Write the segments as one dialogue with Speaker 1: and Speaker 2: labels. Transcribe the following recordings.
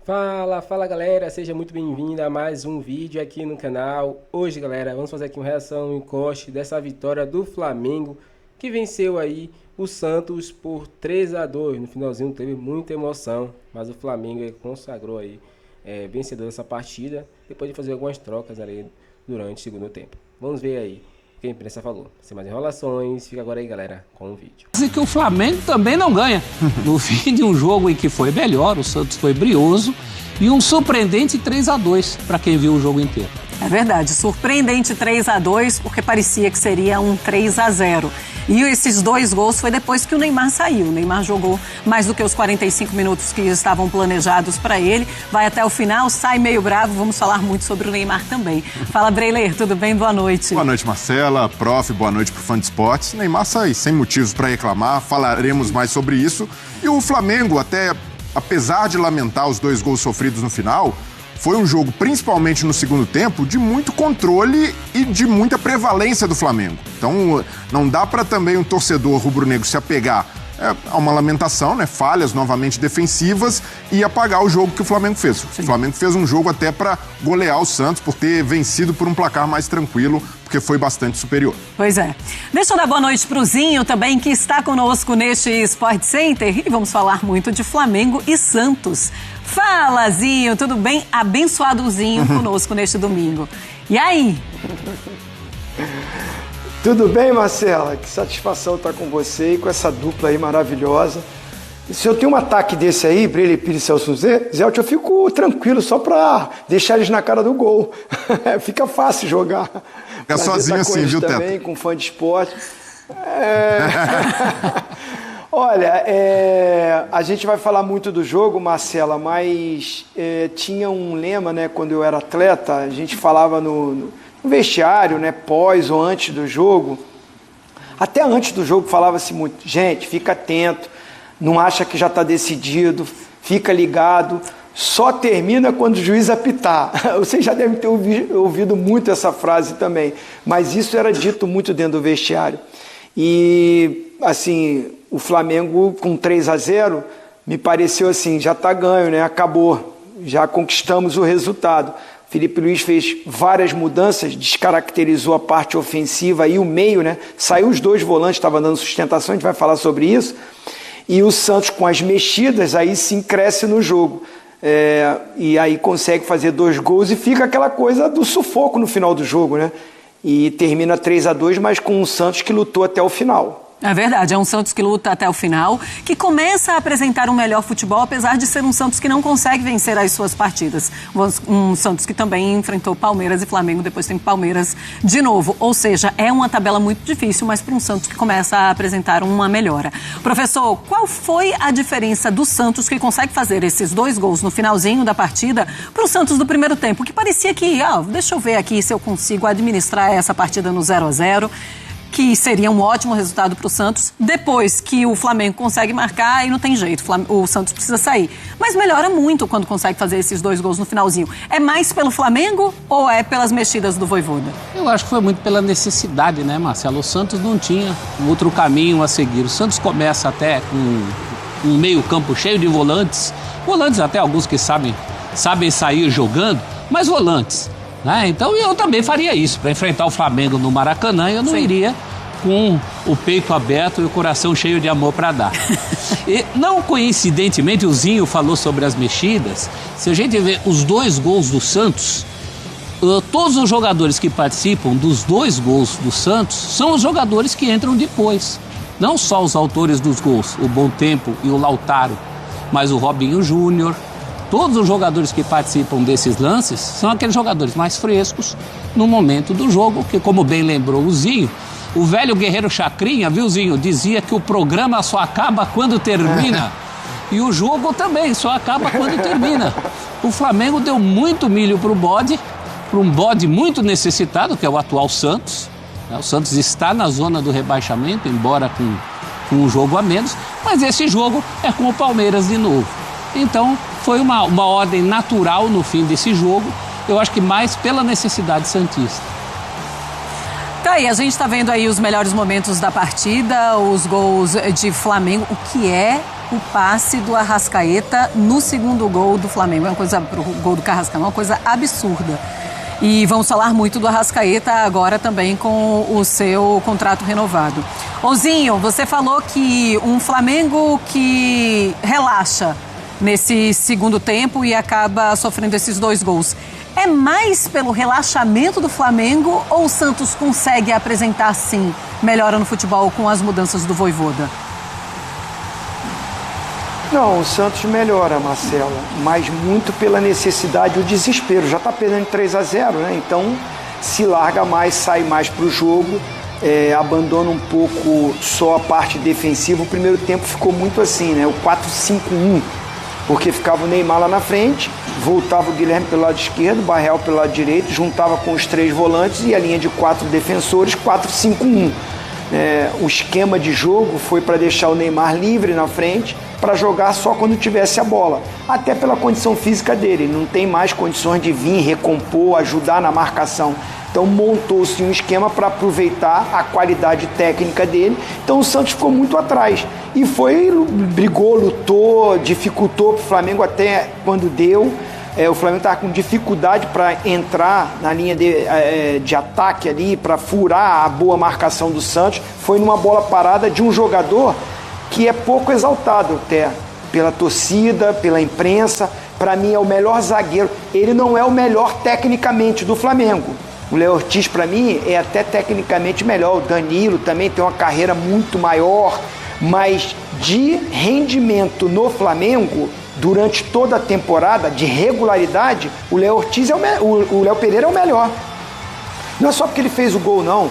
Speaker 1: Fala galera, seja muito bem-vindo a mais um vídeo aqui no canal. Hoje galera, vamos fazer aqui uma reação em encoste dessa vitória do Flamengo, que venceu aí o Santos por 3-2. No finalzinho teve muita emoção, mas o Flamengo consagrou aí vencedor dessa partida, depois de fazer algumas trocas ali durante o segundo tempo. Vamos ver aí o que a imprensa falou. Sem mais enrolações, fica agora aí galera com o vídeo.
Speaker 2: E que o Flamengo também não ganha. No fim de um jogo em que foi melhor, o Santos foi brioso e um surpreendente 3-2 para quem viu o jogo inteiro.
Speaker 3: É verdade, surpreendente 3-2, porque parecia que seria um 3-0. E esses dois gols foi depois que o Neymar saiu. O Neymar jogou mais do que os 45 minutos que estavam planejados para ele. Vai até o final, sai meio bravo. Vamos falar muito sobre o Neymar também. Fala, Breiler, tudo bem? Boa noite.
Speaker 4: Boa noite, Marcela, prof, boa noite pro fã de esportes. Neymar sai sem motivos para reclamar, falaremos mais sobre isso. E o Flamengo, apesar de lamentar os dois gols sofridos no final, foi um jogo, principalmente no segundo tempo, de muito controle e de muita prevalência do Flamengo. Então, não dá para também um torcedor rubro-negro se apegar a uma lamentação, né? Falhas novamente defensivas e apagar o jogo que o Flamengo fez. Sim. O Flamengo fez um jogo até para golear o Santos, por ter vencido por um placar mais tranquilo, porque foi bastante superior.
Speaker 3: Pois é. Deixa eu dar boa noite pro Zinho também, que está conosco neste Sport Center, e vamos falar muito de Flamengo e Santos. Fala, Zinho, tudo bem? Abençoadozinho conosco neste domingo. E aí?
Speaker 5: Tudo bem, Marcela? Que satisfação estar com você e com essa dupla aí maravilhosa. E se eu tenho um ataque desse aí, Breiler Pires e Celso Zelt, eu fico tranquilo só para deixar eles na cara do gol. Fica fácil jogar.
Speaker 4: Fica sozinho assim, viu, Teto?
Speaker 5: Também, com fã de esporte. Olha, a gente vai falar muito do jogo, Marcela, mas tinha um lema, né, quando eu era atleta, a gente falava no vestiário, né, pós ou antes do jogo, até antes do jogo falava-se muito, gente, fica atento, não acha que já está decidido, fica ligado, só termina quando o juiz apitar. Vocês já devem ter ouvido muito essa frase também, mas isso era dito muito dentro do vestiário. E, assim, o Flamengo com 3-0, me pareceu assim, já está ganho, né? Acabou, já conquistamos o resultado. Felipe Luiz fez várias mudanças, descaracterizou a parte ofensiva e o meio, né? Saiu os dois volantes, estava dando sustentação, a gente vai falar sobre isso. E o Santos, com as mexidas, aí sim cresce no jogo. E aí consegue fazer 2 gols e fica aquela coisa do sufoco no final do jogo, né? E termina 3-2, mas com um Santos que lutou até o final.
Speaker 3: É verdade, é um Santos que luta até o final, que começa a apresentar um melhor futebol, apesar de ser um Santos que não consegue vencer as suas partidas. Um Santos que também enfrentou Palmeiras e Flamengo, depois tem Palmeiras de novo. Ou seja, é uma tabela muito difícil, mas para um Santos que começa a apresentar uma melhora. Professor, qual foi a diferença do Santos que consegue fazer esses 2 gols no finalzinho da partida para o Santos do primeiro tempo? Que parecia que, deixa eu ver aqui se eu consigo administrar essa partida no 0-0. Que seria um ótimo resultado para o Santos. Depois que o Flamengo consegue marcar, aí não tem jeito, o Santos precisa sair. Mas melhora muito quando consegue fazer esses 2 gols no finalzinho. É mais pelo Flamengo ou é pelas mexidas do Vojvoda?
Speaker 2: Eu acho que foi muito pela necessidade, né, Marcelo? O Santos não tinha outro caminho a seguir. O Santos começa até com um meio campo cheio de volantes. Volantes até alguns que sabem sair jogando, mas volantes. Né? Então eu também faria isso, para enfrentar o Flamengo no Maracanã, eu não iria com o peito aberto e o coração cheio de amor para dar. E não coincidentemente, o Zinho falou sobre as mexidas. Se a gente vê os 2 gols do Santos, todos os jogadores que participam dos 2 gols do Santos são os jogadores que entram depois. Não só os autores dos gols, o Bom Tempo e o Lautaro, mas o Robinho Júnior. Todos os jogadores que participam desses lances são aqueles jogadores mais frescos no momento do jogo, que, como bem lembrou o Zinho, o velho guerreiro Chacrinha, viu, Zinho, dizia que o programa só acaba quando termina. E o jogo também só acaba quando termina. O Flamengo deu muito milho para um bode muito necessitado, que é o atual Santos. O Santos está na zona do rebaixamento, embora com um jogo a menos, mas esse jogo é com o Palmeiras de novo. Então, foi uma ordem natural no fim desse jogo, eu acho que mais pela necessidade santista.
Speaker 3: Tá aí, a gente tá vendo aí os melhores momentos da partida, os gols de Flamengo, o que é o passe do Arrascaeta no segundo gol do Flamengo. É uma coisa, pro gol do Carrascal, uma coisa absurda. E vamos falar muito do Arrascaeta agora também com o seu contrato renovado. Ozinho, você falou que um Flamengo que relaxa nesse segundo tempo e acaba sofrendo esses 2 gols. É mais pelo relaxamento do Flamengo ou o Santos consegue apresentar, sim, melhora no futebol com as mudanças do Vojvoda?
Speaker 5: Não, o Santos melhora, Marcela, mas muito pela necessidade, o desespero. Já está perdendo 3-0, né? Então se larga mais, sai mais para o jogo, abandona um pouco só a parte defensiva. O primeiro tempo ficou muito assim, né? O 4-5-1, porque ficava o Neymar lá na frente, voltava o Guilherme pelo lado esquerdo, o Barreal pelo lado direito, juntava com os 3 volantes e a linha de 4 defensores, 4-5-1. O esquema de jogo foi para deixar o Neymar livre na frente, para jogar só quando tivesse a bola, até pela condição física dele, ele não tem mais condições de vir, recompor, ajudar na marcação. Então montou-se um esquema para aproveitar a qualidade técnica dele. Então o Santos ficou muito atrás e brigou, lutou, dificultou para o Flamengo até quando deu. O Flamengo estava com dificuldade para entrar na linha de ataque ali, para furar a boa marcação do Santos. Foi numa bola parada de um jogador que é pouco exaltado até pela torcida, pela imprensa. Para mim é o melhor zagueiro. Ele não é o melhor tecnicamente do Flamengo. O Léo Ortiz, para mim, é até tecnicamente melhor. O Danilo também tem uma carreira muito maior, mas de rendimento no Flamengo, durante toda a temporada, de regularidade, o Léo Ortiz o Léo Pereira é o melhor. Não é só porque ele fez o gol, não.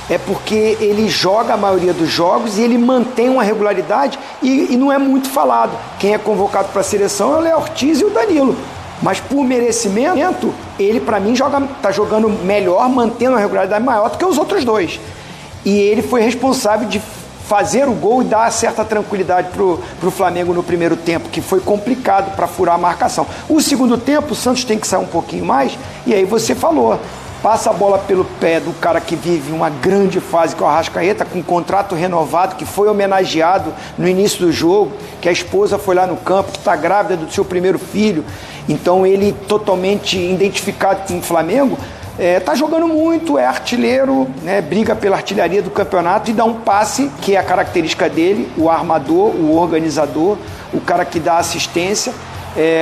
Speaker 5: É porque ele joga a maioria dos jogos e ele mantém uma regularidade e não é muito falado. Quem é convocado para a seleção é o Léo Ortiz e o Danilo. Mas por merecimento, ele para mim está jogando melhor, mantendo uma regularidade maior do que os outros 2. E ele foi responsável de fazer o gol e dar certa tranquilidade para o Flamengo no primeiro tempo, que foi complicado para furar a marcação. O segundo tempo, o Santos tem que sair um pouquinho mais, e aí você falou, passa a bola pelo pé do cara que vive uma grande fase, que é o Arrascaeta, com um contrato renovado, que foi homenageado no início do jogo, que a esposa foi lá no campo, que está grávida do seu primeiro filho. Então ele, totalmente identificado com o Flamengo, está jogando muito, é artilheiro, né, briga pela artilharia do campeonato e dá um passe, que é a característica dele, o armador, o organizador, o cara que dá assistência.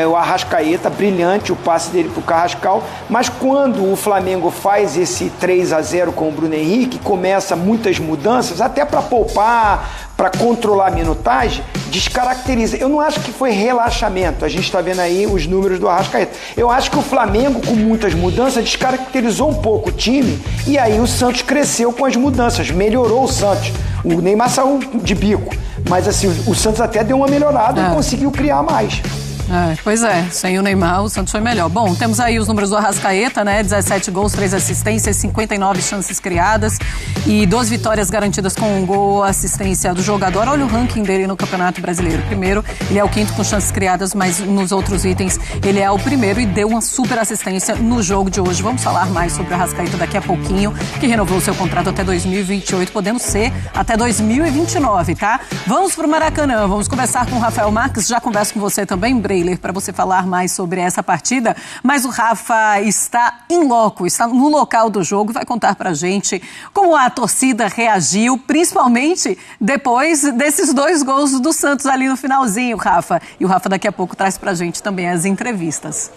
Speaker 5: O Arrascaeta, brilhante o passe dele para o Carrascal, mas quando o Flamengo faz esse 3-0 com o Bruno Henrique, começa muitas mudanças, até para poupar, para controlar a minutagem, descaracteriza. Eu não acho que foi relaxamento, a gente está vendo aí os números do Arrascaeta. Eu acho que o Flamengo, com muitas mudanças, descaracterizou um pouco o time e aí o Santos cresceu com as mudanças, melhorou o Santos. O Neymar saiu de bico, mas assim, o Santos até deu uma melhorada e conseguiu criar mais.
Speaker 3: Pois é, sem o Neymar o Santos foi melhor. Bom, temos aí os números do Arrascaeta, né? 17 gols, 3 assistências, 59 chances criadas e 2 vitórias garantidas com um gol, assistência do jogador. Olha o ranking dele no Campeonato Brasileiro. Primeiro, ele é o 5º com chances criadas, mas nos outros itens ele é o primeiro e deu uma super assistência no jogo de hoje. Vamos falar mais sobre o Arrascaeta daqui a pouquinho, que renovou seu contrato até 2028, podendo ser até 2029, tá? Vamos pro Maracanã, vamos conversar com o Rafael Marques, já converso com você também, para você falar mais sobre essa partida, mas o Rafa está em loco, está no local do jogo, vai contar pra gente como a torcida reagiu, principalmente depois desses 2 gols do Santos ali no finalzinho, Rafa. E o Rafa daqui a pouco traz pra gente também as entrevistas.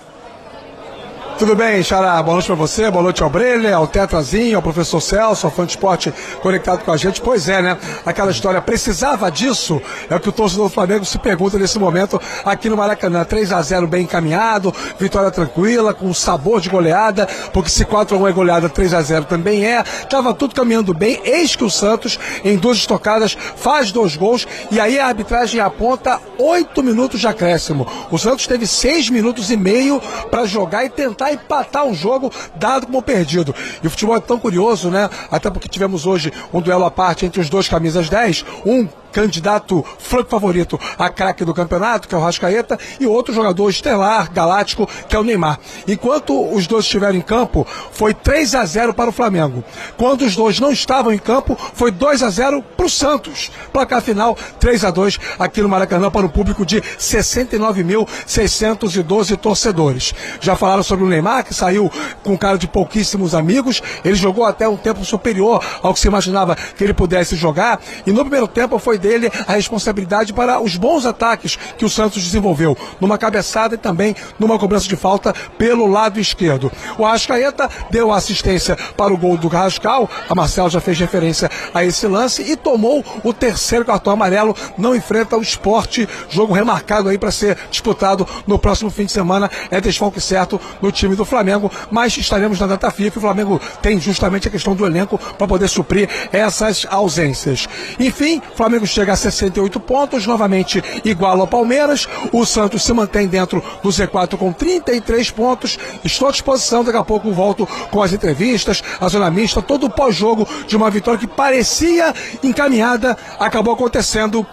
Speaker 6: Tudo bem, Xará? Boa noite pra você, boa noite ao Breler, ao Tetrazinho, ao professor Celso, ao Fã de Esporte conectado com a gente. Pois é, né? Aquela história, precisava disso? É o que o torcedor do Flamengo se pergunta nesse momento aqui no Maracanã. 3-0 bem encaminhado, vitória tranquila, com sabor de goleada, porque se 4-1 é goleada, 3-0 também é. Tava tudo caminhando bem, eis que o Santos, em 2 estocadas, faz 2 gols, e aí a arbitragem aponta 8 minutos de acréscimo. O Santos teve 6 minutos e meio para jogar e tentar empatar um jogo dado como perdido. E o futebol é tão curioso, né? Até porque tivemos hoje um duelo à parte entre os 2 camisas 10, um candidato franco favorito a craque do campeonato, que é o Arrascaeta, e outro jogador estelar, galáctico, que é o Neymar. Enquanto os dois estiveram em campo, foi 3-0 para o Flamengo. Quando os dois não estavam em campo, foi 2-0 para o Santos. Placar final, 3-2 aqui no Maracanã para o público de 69.612 torcedores. Já falaram sobre o Neymar, que saiu com cara de pouquíssimos amigos. Ele jogou até um tempo superior ao que se imaginava que ele pudesse jogar. E no primeiro tempo foi dele a responsabilidade para os bons ataques que o Santos desenvolveu, numa cabeçada e também numa cobrança de falta pelo lado esquerdo. O Arrascaeta deu assistência para o gol do Carrascal, a Marcelo já fez referência a esse lance, e tomou o terceiro cartão amarelo. Não enfrenta o Sport, jogo remarcado aí para ser disputado no próximo fim de semana. É desfalque certo no time do Flamengo, mas estaremos na data FIFA. O Flamengo tem justamente a questão do elenco para poder suprir essas ausências. Enfim, o Flamengo chega a 68 pontos, novamente igual ao Palmeiras. O Santos se mantém dentro do Z4 com 33 pontos. Estou à disposição, daqui a pouco volto com as entrevistas, a zona mista, todo o pós-jogo de uma vitória que parecia encaminhada, acabou acontecendo,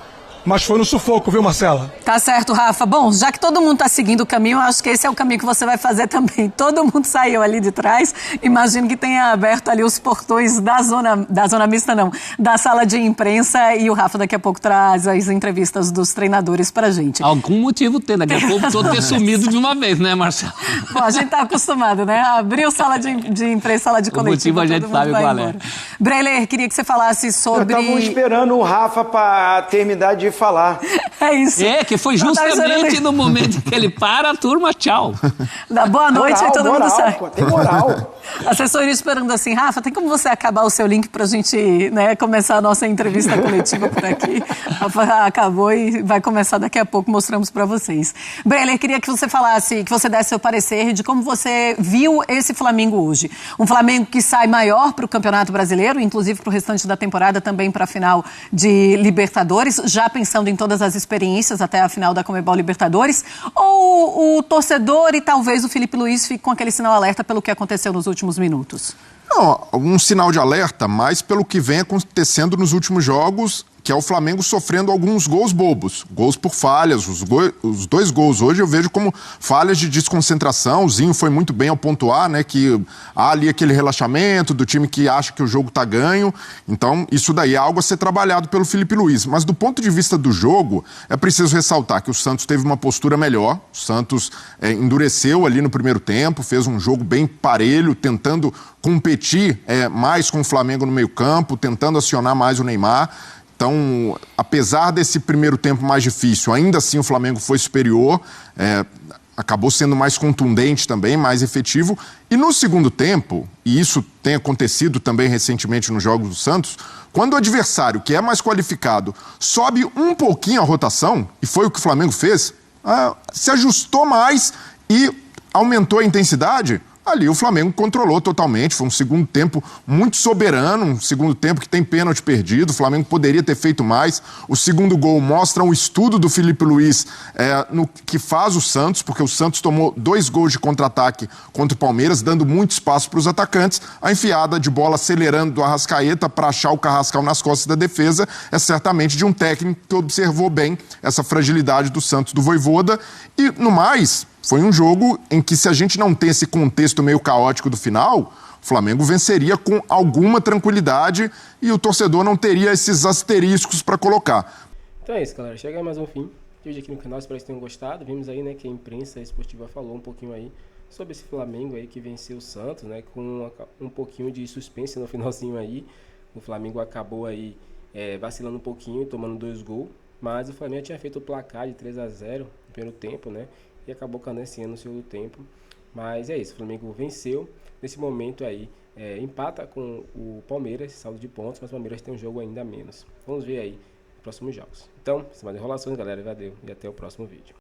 Speaker 6: mas foi no sufoco, viu, Marcela?
Speaker 3: Tá certo, Rafa. Bom, já que todo mundo tá seguindo o caminho, eu acho que esse é o caminho que você vai fazer também. Todo mundo saiu ali de trás. Imagino que tenha aberto ali os portões da zona mista, não, da sala de imprensa, e o Rafa daqui a pouco traz as entrevistas dos treinadores pra gente.
Speaker 2: Algum motivo tem, daqui a pouco todo ter sumido de uma vez, né, Marcelo?
Speaker 3: Bom, a gente tá acostumado, né? Abriu sala de imprensa, sala de coletiva.
Speaker 2: O motivo a gente sabe qual é.
Speaker 3: Breler, queria que você falasse sobre...
Speaker 5: Estavam esperando o Rafa para terminar de falar.
Speaker 3: É isso.
Speaker 2: É, que foi justamente no momento que ele para, a turma, tchau.
Speaker 3: Boa noite, aí todo mundo sai.
Speaker 5: Pô, tem moral.
Speaker 3: Assessoria esperando assim, Rafa, tem como você acabar o seu link pra gente, né, começar a nossa entrevista coletiva por aqui? Rafa acabou e vai começar daqui a pouco, mostramos pra vocês. Breler, queria que você falasse, que você desse seu parecer de como você viu esse Flamengo hoje. Um Flamengo que sai maior pro Campeonato Brasileiro, inclusive pro restante da temporada, também pra final de Libertadores, já pensando em todas as experiências até a final da Conmebol Libertadores, ou o torcedor e talvez o Felipe Luiz fique com aquele sinal alerta pelo que aconteceu nos últimos minutos?
Speaker 4: Não, um sinal de alerta, mas pelo que vem acontecendo nos últimos jogos, que é o Flamengo sofrendo alguns gols bobos, gols por falhas. Os dois gols hoje eu vejo como falhas de desconcentração. O Zinho foi muito bem ao pontuar, né, que há ali aquele relaxamento do time que acha que o jogo está ganho. Então, isso daí é algo a ser trabalhado pelo Felipe Luiz. Mas do ponto de vista do jogo, é preciso ressaltar que o Santos teve uma postura melhor. O Santos endureceu ali no primeiro tempo, fez um jogo bem parelho, tentando competir mais com o Flamengo no meio-campo, tentando acionar mais o Neymar. Então, apesar desse primeiro tempo mais difícil, ainda assim o Flamengo foi superior, acabou sendo mais contundente também, mais efetivo. E no segundo tempo, e isso tem acontecido também recentemente nos jogos do Santos, quando o adversário, que é mais qualificado, sobe um pouquinho a rotação, e foi o que o Flamengo fez, se ajustou mais e aumentou a intensidade. Ali o Flamengo controlou totalmente, foi um segundo tempo muito soberano, um segundo tempo que tem pênalti perdido, o Flamengo poderia ter feito mais. O segundo gol mostra um estudo do Felipe Luiz no que faz o Santos, porque o Santos tomou 2 gols de contra-ataque contra o Palmeiras, dando muito espaço para os atacantes. A enfiada de bola acelerando do Arrascaeta para achar o Carrascal nas costas da defesa é certamente de um técnico que observou bem essa fragilidade do Santos, do Vojvoda. E, no mais, foi um jogo em que, se a gente não tem esse contexto meio caótico do final, o Flamengo venceria com alguma tranquilidade e o torcedor não teria esses asteriscos para colocar.
Speaker 1: Então é isso, galera. Chega mais um fim de hoje aqui no canal. Espero que tenham gostado. Vimos aí, né, que a imprensa esportiva falou um pouquinho aí sobre esse Flamengo aí que venceu o Santos, né, com um pouquinho de suspense no finalzinho aí. O Flamengo acabou aí vacilando um pouquinho, tomando 2 gols, mas o Flamengo tinha feito o placar de 3-0 no primeiro tempo, né, e acabou canenciando no segundo tempo. Mas é isso, o Flamengo venceu. Nesse momento aí, empata com o Palmeiras, saldo de pontos, mas o Palmeiras tem um jogo ainda a menos. Vamos ver aí os próximos jogos. Então, sem mais enrolações, galera, valeu e até o próximo vídeo.